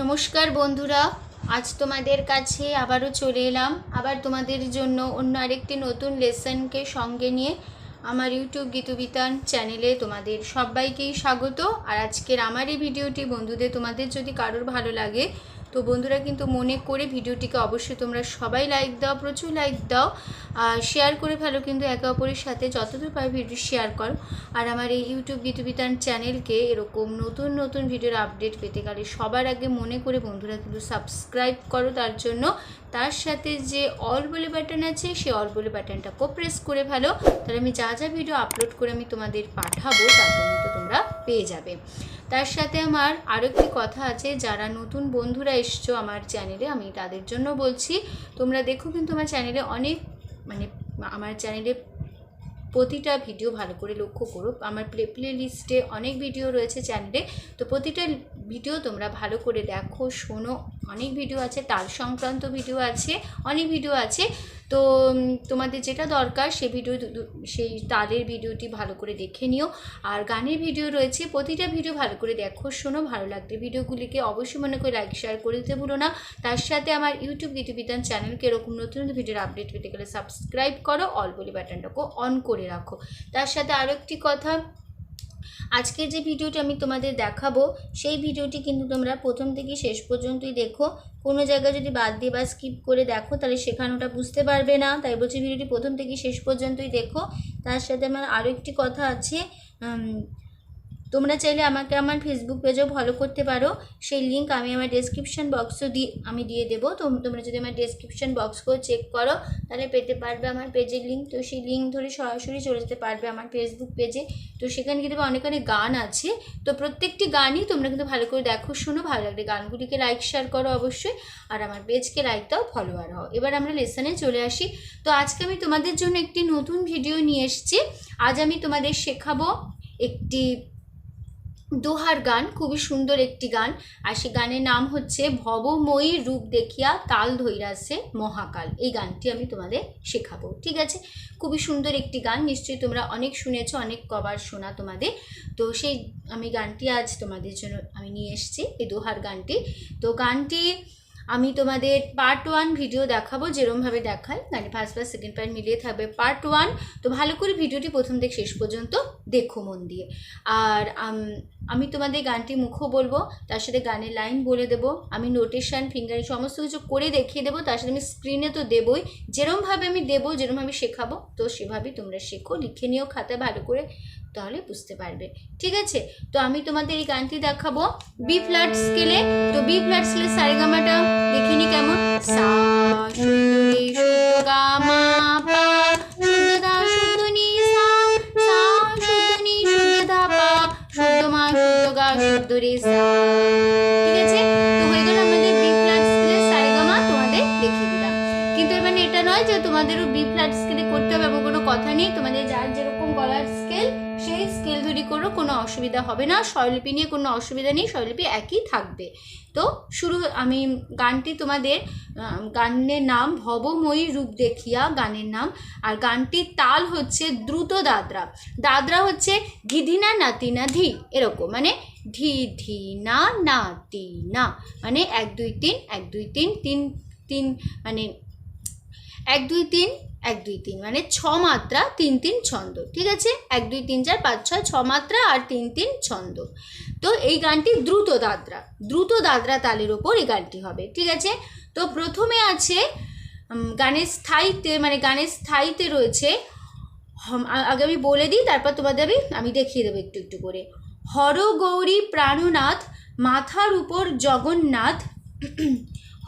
নমস্কার বন্ধুরা, আজ তোমাদের কাছে আবারও চলে এলাম আবার তোমাদের জন্য অন্য আরেকটি নতুন লেসনকে সঙ্গে নিয়ে। আমার ইউটিউব গীতবিতান চ্যানেলে তোমাদের সবাইকেই স্বাগত। আর আজকের আমার এই ভিডিওটি বন্ধুদের তোমাদের যদি কারোর ভালো লাগে তো বন্ধুরা কিন্তু মনে করে ভিডিওটিকে অবশ্যই তোমরা সবাই লাইক দাও, প্রচুর লাইক দাও, আর শেয়ার করে ফেলো কিন্তু একে অপরের সাথে যতদূর পারে ভিডিও শেয়ার করো। আর আমার এই ইউটিউব গীতবিতান চ্যানেলকে এরকম নতুন নতুন ভিডিওর আপডেট পেতে গেলে সবার আগে মনে করে বন্ধুরা কিন্তু সাবস্ক্রাইব করো। তার জন্য তার সাথে যে অল বলে বাটন আছে সেই অল বলে বাটনটাকেও প্রেস করে ফেলো, তাহলে আমি যা যা ভিডিও আপলোড করে আমি তোমাদের পাঠাবো তার কিন্তু তোমরা পেয়ে যাবে। তার সাথে আমার আরও একটি কথা আছে, যারা নতুন বন্ধুরা এসছো আমার চ্যানেলে আমি তাদের জন্য বলছি, তোমরা দেখো কিন্তু আমার চ্যানেলে অনেক আমার চ্যানেলে প্রতিটা ভিডিও ভালো করে লক্ষ্য করো, আমার প্লে লিস্টে অনেক ভিডিও রয়েছে চ্যানেলে, তো প্রতিটা ভিডিও তোমরা ভালো করে দেখো, শোনো। অনেক ভিডিও আছে, তাল সংক্রান্ত ভিডিও আছে, অনেক ভিডিও আছে। তো তোমাদের যেটা দরকার সেই তালের ভিডিওটি ভালো করে দেখে নিও। আর গানের ভিডিও রয়েছে, প্রতিটা ভিডিও ভালো করে দেখো, শোনো। ভালো লাগলে ভিডিওগুলিকে অবশ্যই মনে করে লাইক শেয়ার করে দিতে ভুলো না। তার সাথে আমার ইউটিউব গীতবিতান চ্যানেলকে এরকম নতুন নতুন ভিডিওর আপডেট পেতে গেলে সাবস্ক্রাইব করো, অল বলে বাটনটাকেও অন করে রাখো। তার সাথে আরও একটি কথা, আজকের যে ভিডিওটি আমি তোমাদের দেখাবো সেই ভিডিওটি কিন্তু তোমরা প্রথম থেকে শেষ পর্যন্তই দেখো। কোনো জায়গায় যদি বাদ দিয়ে বা স্কিপ করে দেখো তাহলে সেখানে ওটা বুঝতে পারবে না, তাই বলছি ভিডিওটি প্রথম থেকে শেষ পর্যন্তই দেখো। তার সাথে আমার আরও একটি কথা আছে, তোমরা চাইলে আমাকে আমার ফেসবুক পেজেও ফলো করতে পারো, সেই লিঙ্ক আমি আমার ডেসক্রিপশন বক্সও দিয়ে দেবো। তো তোমরা যদি আমার ডেসক্রিপশন বক্সকেও চেক করো তাহলে পেতে পারবে আমার পেজের লিঙ্ক। তো সেই লিঙ্ক ধরে সরাসরি চলে যেতে পারবে আমার ফেসবুক পেজে। তো সেখানে কিন্তু অনেক অনেক গান আছে, তো প্রত্যেকটি গানই তোমরা কিন্তু ভালো করে দেখো, শোনো। ভালো লাগলে গানগুলিকে লাইক শেয়ার করো অবশ্যই, আর আমার পেজকে লাইক দাও, ফলোয়ার হও। এবার আমরা লেসনে চলে আসি। তো আজকে আমি তোমাদের জন্য একটি নতুন ভিডিও নিয়ে এসেছি। আজ আমি তোমাদের শেখাবো একটি দোহার গান, খুবই সুন্দর একটি গান। আর সেই গানের নাম হচ্ছে ভবময়ীর রূপ দেখিয়া তাল ধৈরাছে মহাকাল। এই গানটি আমি তোমাদের শেখাবো, ঠিক আছে? খুবই সুন্দর একটি গান, নিশ্চয়ই তোমরা অনেক শুনেছো, অনেক কবার শোনা তোমাদের। তো সেই আমি গানটি আজ তোমাদের জন্য আমি নিয়ে এসেছি, এই দোহার গানটি। তো গানটি আমি তোমাদের পার্ট 1 ভিডিও দেখাবো, যেরমভাবে দেখাই গানে ফার্স্ট পার্ট সেকেন্ড পার্ট মিলিয়ে থাকবে পার্ট 1। তো ভালো করে ভিডিওটি প্রথম থেকে শেষ পর্যন্ত দেখো মন দিয়ে। আর আমি তোমাদের গানটি মুখও বলবো, তার সাথে গানের লাইন বলে দেবো, আমি নোটেশন ফিঙ্গারিং সমস্ত কিছু করে দেখিয়ে দেবো। তার সাথে আমি স্ক্রিনে তো দেবই, যেরমভাবে আমি দেবো, যেরমভাবে শেখাবো তো সেভাবেই তোমরা শেখো, লিখে নিও খাতা ভালো করে, তাহলে বুঝতে পারবে, ঠিক আছে? তো আমি তোমাদের এই গানটি দেখাবো বি ফ্ল্যাট স্কেলে। তো বি ফ্ল্যাট স্কেলে সারেগামাটা দেখে নি কেমন, সা শুদ্ধ রে শুদ্ধ গা মা পা শুদ্ধ দা শুদ্ধ নি সা, সা শুদ্ধ নি শুদ্ধ দা পা শুদ্ধ মা শুদ্ধ গা শুদ্ধ রে সা, ঠিক আছে? তো হয়ে গেল আমাদের বি ফ্ল্যাট স্কেলে সারেগামা, তোমাদের দেখিয়ে দিলাম। কিন্তু এবার এটা নয় যে তোমাদেরও বি ফ্ল্যাট স্কেলে করতে হবে এমন কোনো কথা নেই, তোমাদের যার যেরকম গলার স্কেল সেই স্কেল ধরি করো, কোনো অসুবিধা হবে না। স্বরলিপি নিয়ে কোনো অসুবিধা নেই, স্বরলিপি একই থাকবে। তো আমি গানটি তোমাদের, গানের নাম ভবময়ী রূপ দেখিয়া গানের নাম। আর গানটির তাল হচ্ছে দ্রুত দাদরা। দাদরা হচ্ছে ধিধিনা নাতিনা ধি, এরকম মানে ধি ধি না নাতি না, মানে 1 2 3 1 2 3 3 3, মানে 1 2 3 1 2 3 মানে 6 মাত্রা 3 3 ছন্দ, ঠিক আছে? 1 2 3 4 5 6 6 মাত্রা আর 3 3 ছন্দ। তো এই গানটি দ্রুত দাদরা তালের ওপর এই গানটি হবে, ঠিক আছে? তো প্রথমে আছে গানের স্থায়ীতে রয়েছে, আগে আমি বলে দিই, তারপর তোমাদের আমি দেখিয়ে দেবো একটু একটু করে। হর গৌরী প্রাণনাথ মাথার উপর জগন্নাথ,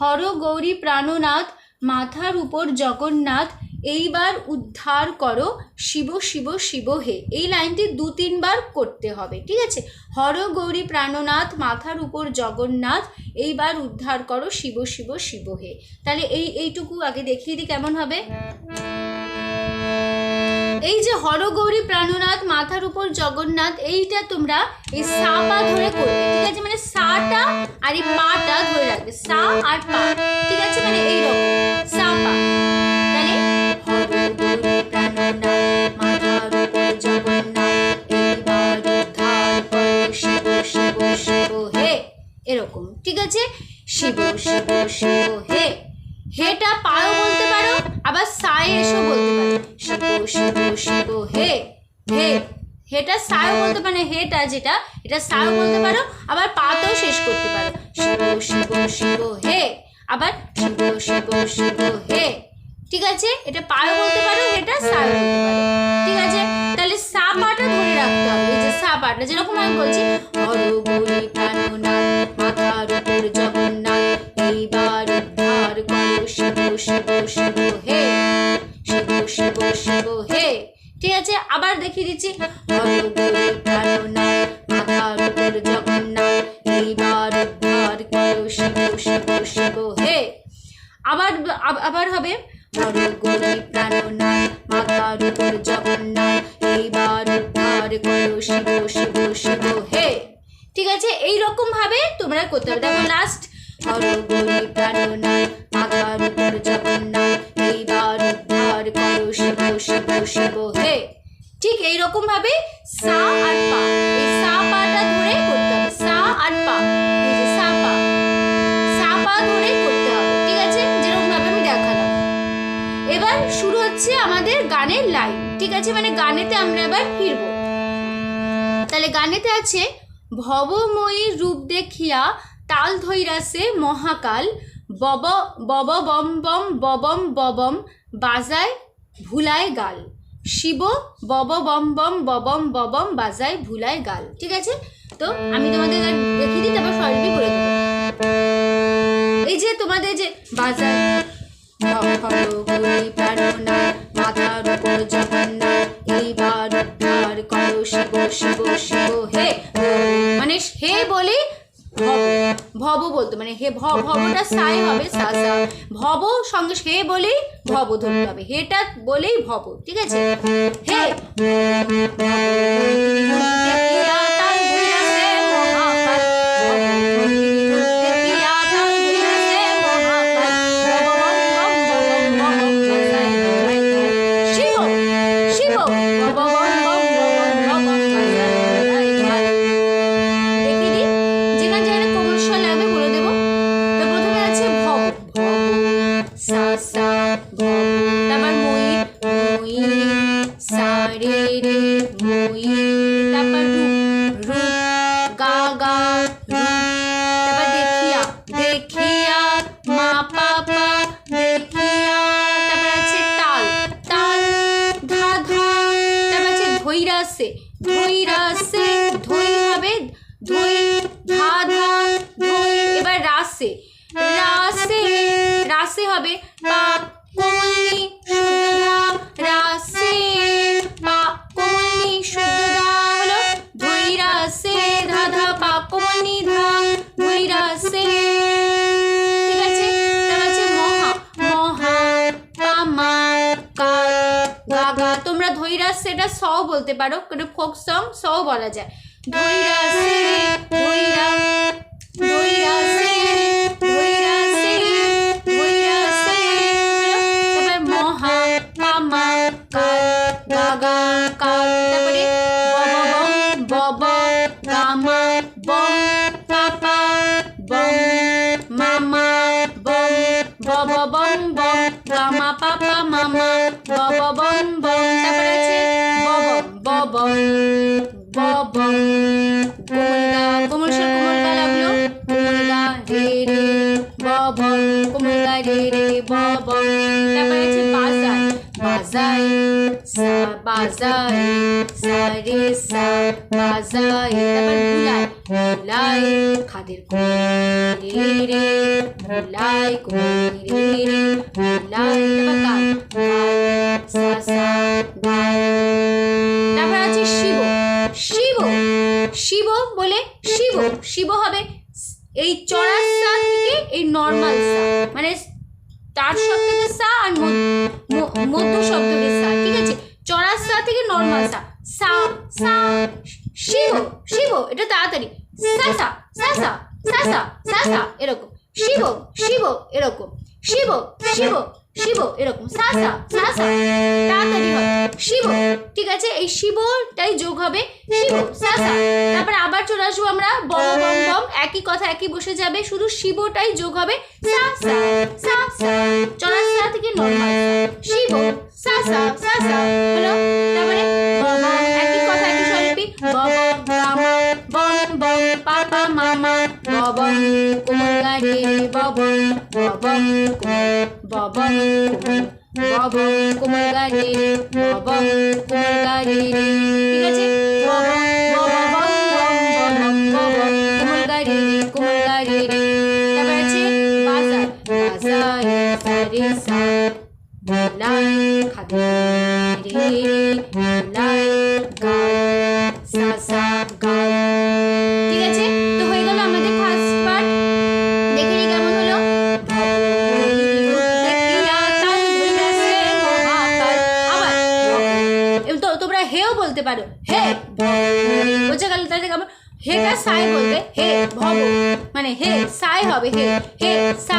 হর গৌরী প্রাণনাথ মাথার উপর জগন্নাথ, এইবার উদ্ধার করো শিব শিব শিব হে। এই লাইনটি 2-3 বার করতে হবে, ঠিক আছে? হর গৌরী প্রাণনাথ মাথার উপর জগন্নাথ, এইবার উদ্ধার করো শিব শিব শিব হে। তাহলে এইটুকু আগে দেখিয়ে দিই কেমন হবে। এই যে হর গৌরী প্রাণনাথ মাথার উপর জগন্নাথ, এইটা তোমরা এই সা পা ধরে করবে, ঠিক আছে? মানে সাটা আর এই পাটা ধরে রাখবে, সা আর পা, ঠিক আছে? মানে এইরকম সা পা। তাহলে হর গৌরী প্রাণনাথ মাথার উপর জগন্নাথ, এইবার উদ্ধার করো শিব শিব শিব হে। এরকম, ঠিক আছে। শিব শিব শিব হে, হেটা পাও বলতে পারো, আবার সায় এসো বলতে পারো। শিব শিব শিব হে, হে, হেটা সায় বলতে পারো, হেটা যেটা এটা সায় বলতে পারো, আবার পাতেও শেষ করতে পারো। শিব শিব শিব হে, আবার শিব শিব শিব হে, ঠিক আছে। এটা পাও বলতে পারো, এটা সায় বলতে পারো, ঠিক আছে। তাহলে সা পাটা ধরে রাখতে হবে। এই যে সা পাটা যেরকম আমি বলছি, হর গৌরী প্রাণনাথ মাথার উপর জগন্নাথ, এইবার উদ্ধার করো শিব শিব শিব হে, শিব শিব শিব হে, ঠিক আছে। আবার দেখিয়ে দিচ্ছি, হর গৌরী প্রাণনাথ মাথার উপর জগন্নাথ, এইবার উদ্ধার করো শিব শিব শিব হে। আবার আবার হবে, হর গৌরী প্রাণনাথ মাথার উপর জগন্নাথ, এইবার উদ্ধার করো শিব শিব শিব হে, ঠিক আছে। এইরকম ভাবে তোমরা করতে হবে। দেখো লাস্ট, হর গৌরী প্রাণনাথ মাথার উপর জগন্নাথ, এইবার উদ্ধার করো শিব শিব শিব হে, ঠিক এইরকম ভাবে সা আর পা, এই সা পাটা ধরে করতে হবে। সা আর পা, এই যে সা পা, সা পা ধরে করতে হবে, ঠিক আছে, যেরকম ভাবে আমি দেখালাম। এবার শুরু হচ্ছে আমাদের গানের লাইন, ঠিক আছে, মানে গানেতে আমরা এবার ফিরবো। তাহলে গানেতে আছে, ভবময়ীর রূপ দেখিয়া তাল ধৈরাসে মহাকাল, বব বব বম বম ববম ববম বাজায় ভুলায় গাল। শিব বব বম বম ববম ববম বাজায় ভুলায় গাল, ঠিক আছে। তো আমি তোমাদের দেখিয়ে দিই, তারপর সরবি করে দেবো। এই যে তোমাদের যে বাজায়, হর গৌরী প্রাণনাথ মাথার উপর জগন্নাথ, এইবার উদ্ধার করো শিব শিব শিব হে, মানে হে বলে ভব বলতো, মানে হে ভবটা সাই হবে, সা সা, ভব সঙ্গে হে বলেই ভব ধরতে হবে, হেটা বলেই ভব, ঠিক আছে। হে ধৈরাসে, ধৈরাসে ধৈ হবে, ধৈ ধা ধা ধৈ। এবার রাসে, রাসে রাসে হবে পা কোমলনি শুদ্ধ ধা, রাসে পা কোমলনি শুদ্ধ ধা হলো ধৈরাসে, ধা ধা পা কোমলনি ধা, ধৈরাসে, ঠিক আছে। তারপর আছে মহা, মহা পা মা কা গা গা। তোমরা ধৈরাস সেটা স বলতে পারো, কিন্তু ফোক সং স বলা যায়। ধৈরাসে ধৈরা, ধৈরাসে ধৈরাসে ধৈরাসে, তারপরে মহা পা মা কা গা গা কা, তারপরে বব গা মা বম পাপা বম মামা বম, বব বম বম গা মা পাপা মামা বব বম বম। তারপরে আছে ববম ববম, কোমল গা, কোমল স্বর কোমল গা লাগলো, কোমল গা রে রে ববম, কোমল গা রে রে ববম। তারপরে আছে বাজায়, বাজায় সা বাজায়, সা রে সা বাজায়। তারপর ভুলায়, ভুলায় খাদের কোমল রে রে ভুলায়, কোমল রে রে ভুলায়। তারপর গাল, গাল সা সা গাল। তারপর আছে শিব, শিব শিব বলে শিব, শিব হবে এই চড়ার সা থেকে এই নর্মাল সা, মানে তার শব্দকে সা আর মধ্য শব্দকে সা, ঠিক আছে। চড়ার সা থেকে নর্মাল সা, সা সা শিব, শিব এটা তাড়াতাড়ি, সা সা সা সা সা সা সা সা এরকম, শিব শিব এরকম, শিব শিব শিব এরকম সা সা সা সা তাড়াতাড়ি হবে শিব। ঠিক আছে, এই শিবটাই যোগ হবে শিব সা সা। তারপরে আবার চলে আসবো আমরা বম বম বম, একই কথা একই বসে যাবে, শুধু শিবটাই যোগ হবে সা সা সা সা। চড়া সা থেকে নরমাল শিব সা সা সা সা হলো। তারপরে বম একই কথা একই স্বরলিপি বম গামা বম বম পাপা মামা ববম কোমল গাড়ি ববম ববম ববম ববম কোমল গাড়ি ববম কোমল গাড়ি। ঠিক আছে, ববম ববম ববম ববম কোমল গাড়ি কোমল গাড়ি। তারপর আছে বাজার বাজার সারে সা লাই খাদে রে লাই গাল সা সা গাল। ঠিক আছে, তো হয়ে গেল আমাদের ফার্স্ট পার্ট। দেখে নি কেমন হলো। আবার তো তোমরা হেও বলতে পারো, হে বোঝা গেল। তাহলে কেমন হেটা সাই বলবে, হে ভব মানে হে সাই হবে, হে হে সা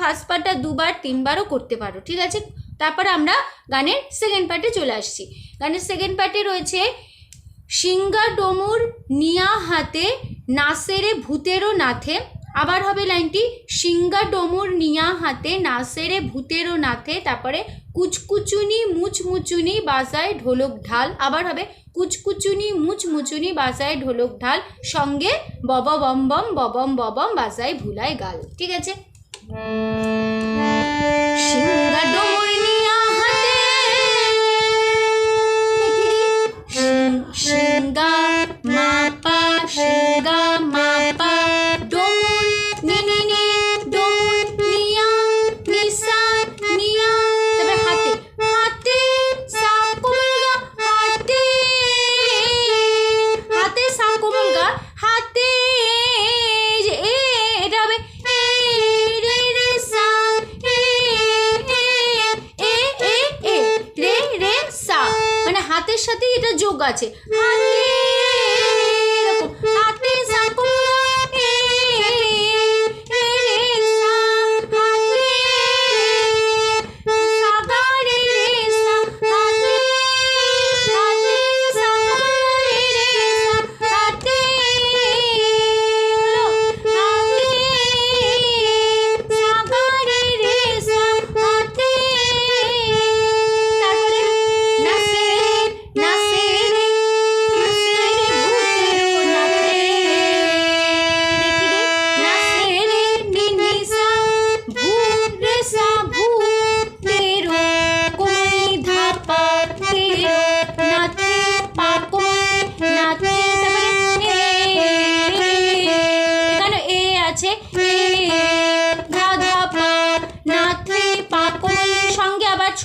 ফার্স্ট পার্টটা দুবার তিনবারও করতে পারো। ঠিক আছে, তারপরে আমরা গানের সেকেন্ড পার্টে চলে আসছি। গানের সেকেন্ড পার্টে রয়েছে সিঙ্গা ডমুর নিয়া হাতে নাসেরে ভূতেরও নাথে। আবার হবে লাইনটি সিঙ্গা ডমুর নিয়া হাতে নাসেরে ভূতেরও নাথে। তারপরে কুচকুচুনি মুচমুচুনি বাজায় ঢোলক ঢাল। আবার হবে কুচকুচুনি মুচমুচুনি বাজায় ঢোলক ঢাল, সঙ্গে বব বম বম ববম ববম বাজায় ভুলায় গাল। ঠিক আছে, সিঙ্গা ডমুর নিয়া হাতে সিঙ্গা মাপা সিঙ্গা মাপা ডমুর নি নি নি ডমুর নিয়া নিসা নিয়া। তারপরে হাতে হাতে সা কোমল গা হাতে হাতে সা কোমল গা হাতে এটা হবে হাতের সাথে এটা যোগ আছে, হাতে এরকম হাতে সা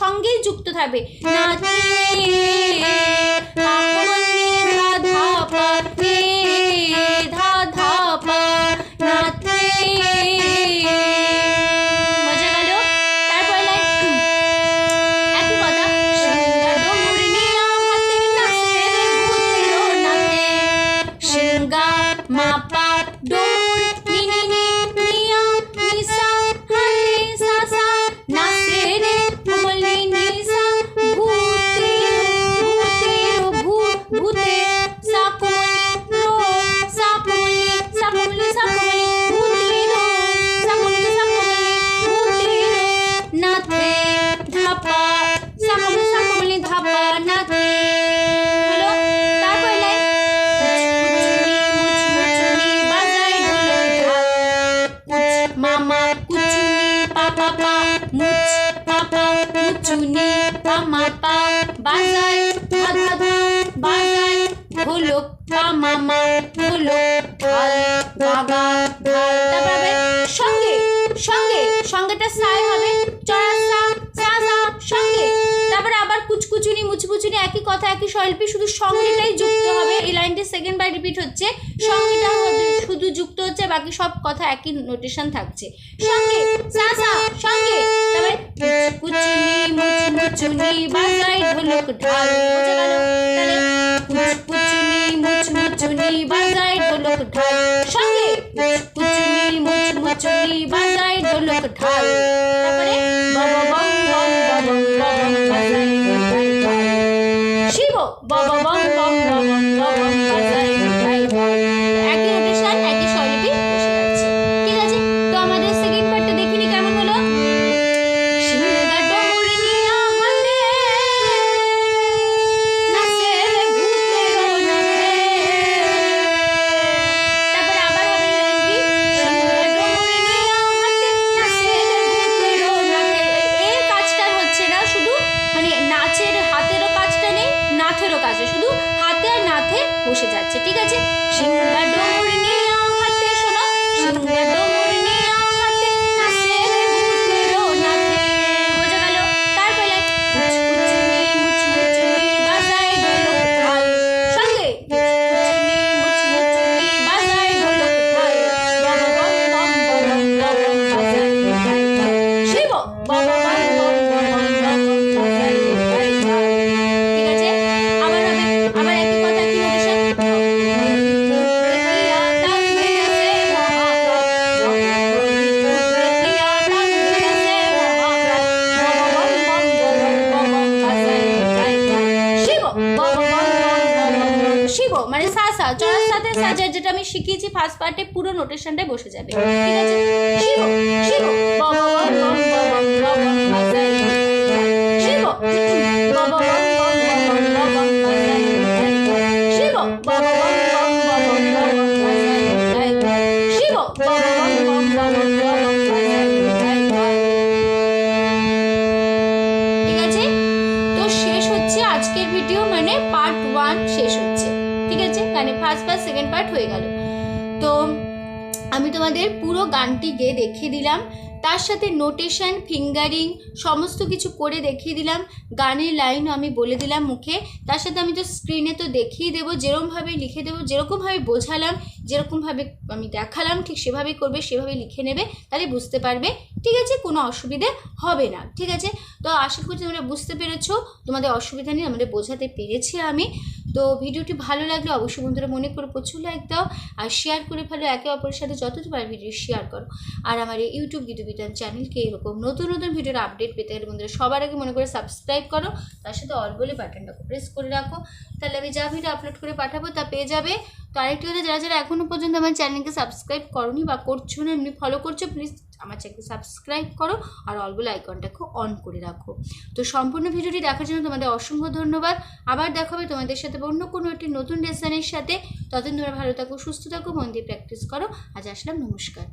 সঙ্গেই যুক্ত থাকবে নাথে ধা ধা পা ধা ধা পা নাথে। মজা গেল। তারপর লাইন একই কথা সিঙ্গা ডমুর নিয়া হাতে নাচে রে ভূতেরও নাথে সিঙ্গা মাপা ডমুর নি নি নি নিয়া নিসা হাতে সা সা নাচে রে কোমলি নিসা ভূতেরও ভূতে সা কোমলি রো সা কোমলি সা কোমলি সা কোমলি ভূতেরও সা কোমলি ভূতেরও নাথে ধাপা সা কোমলি ধাপা নাথে। হলো। তারপর লাইন মুচমুচুনি বাজায় ঢোলক ঢাল মামা কুচুনি পাপা পা মুচ পাপা মুচুনি পামা পা বাজায় ধা ধা ধা বাজায় ঢোলক পা মামা ঢোলক ঢাল গা ঢাল, তারপর হবে সঙ্গে সঙ্গে, সঙ্গেটা সাই হবে, চড়া সা সা সা সঙ্গে, তারপরে আবার কুচকুচুনি মুচমুচুনি একই কথা একই স্বরলিপি, শুধু সঙ্গেটাই যুক্ত হবে। এই লাইনটি সেকেন্ড বার রিপিট হচ্ছে, সঙ্গেটা হবে শুধু যুক্ত হচ্ছে, বাকি সব কথা একই নোটেশন থাকছে। সঙ্গে সা সা সঙ্গে, তারপরে কুচকুচুনি মুচমুচুনি বাজাই ঢোলক ঢাল, বোঝা গেল? তাহলে কুচকুচুনি মুচমুচুনি বাজাই ঢোলক ঢাল, সঙ্গে কুচকুচুনি মুচমুচুনি বাজাই ঢোলক ঢাল, তারপরে বাবা বম বম বম বম বাজাই ঢোলক ঢাল, শিব বাবা বম বম বম বম বাজাই ঢোলক ঢাল। একই নোটেশন একই স্বরলিপি বসে যাচ্ছে। ঠিক আছে, তো আমাদের সেকেন্ড পার্টটা দেখিনি কেমন হলো। শুধু হাতে আর নাথে বসে যাচ্ছে। ঠিক আছে, সিংহা ডোর নিয়া হাতে, শোনো, সিংহা ডোর নিয়া হাতে নাচে ভূতেরও নাথে, বোঝা গেল? তারপরে কুচকুচুনি মুচমুচুনি বাজায় ঢোলক ঢাল, সঙ্গে কুচকুচুনি মুচমুচুনি বাজায় ঢোলক ঢাল, বাবা বম বম বম বম বাজায় ঢোলক ঢাল, শিব বাবা বম বম বম বম বাজায় ঢোলক ঢাল। ঠিক আছে, আবার হবে, আবার একই কথা কি নোটেশন। শিব মানে সা সা, চড়ার সাথে সাজার, যেটা আমি শিখিয়েছি ফার্স্ট পার্টে, পুরো নোটেশনটাই বসে যাবে। ঠিক আছে, শিব শিব বাবা বম বম বম বম বাজাই, শিব বাবা বম বম বম বম বাজাই, শিব বাবা বম বম বম বম বাজাই, শিব বাবা বম বম বম বম বাজাই। ঠিক আছে, তো শেষ হচ্ছে আজকের ভিডিও, মানে পার্ট 1 শেষ হচ্ছে। ঠিক আছে, মানে ফার্স্ট পার্ট সেকেন্ড পার্ট হয়ে গেল। তো আমি তোমাদের পুরো গানটি গেয়ে দেখিয়ে দিলাম, তার সাথে নোটেশন ফিঙ্গারিং সমস্ত কিছু করে দেখিয়ে দিলাম, গানের লাইনও আমি বলে দিলাম মুখে, তার সাথে আমি তো স্ক্রিনে তো দেখিয়ে দেবো, যেরকমভাবে লিখে দেবো, যেরকমভাবে বোঝালাম, যেরকমভাবে আমি দেখালাম ঠিক সেভাবেই করবে, সেভাবে লিখে নেবে, তাহলে বুঝতে পারবে। ঠিক আছে, কোনো অসুবিধে হবে না। ঠিক আছে, তো আশা করছি তোমরা বুঝতে পেরেছো, তোমাদের অসুবিধা নেই, আমাদের বোঝাতে পেরেছি আমি। তো ভিডিওটি ভালো লাগলে অবশ্যই বন্ধুরা মনে করে প্রচুর লাইক দাও আর শেয়ার করে ফেলো, একে অপরের সাথে যতটা পারো ভিডিও শেয়ার করো। আর আমার এই ইউটিউব গীতবিতান চ্যানেলকে এরকম নতুন নতুন ভিডিওর আপডেট পেতে গেলে বন্ধুরা সবার আগে মনে করে সাবস্ক্রাইব করো, তার সাথে অল বলে বাটনটাকে প্রেস করে রাখো, তাহলে আমি যা ভিডিও আপলোড করে পাঠাবো তা পেয়ে যাবে। তো আরেকটি কথা, যারা যারা এখনও পর্যন্ত আমার চ্যানেলকে সাবস্ক্রাইব করোনি বা করছো না, এমনি ফলো করছো, প্লিজ আমার চ্যানেলকে সাবস্ক্রাইব করো আর অল বলে আইকনটাকে অন করে রাখো। তো সম্পূর্ণ ভিডিওটি দেখার জন্য তোমাদের অসংখ্য ধন্যবাদ। আবার দেখা হবে তোমাদের সাথে অন্য কোনো একটি নতুন লেসনের সাথে। ততদিন তোমরা ভালো থাকো, সুস্থ থাকো, মন দিয়ে প্র্যাকটিস করো। আজ আসলাম, নমস্কার।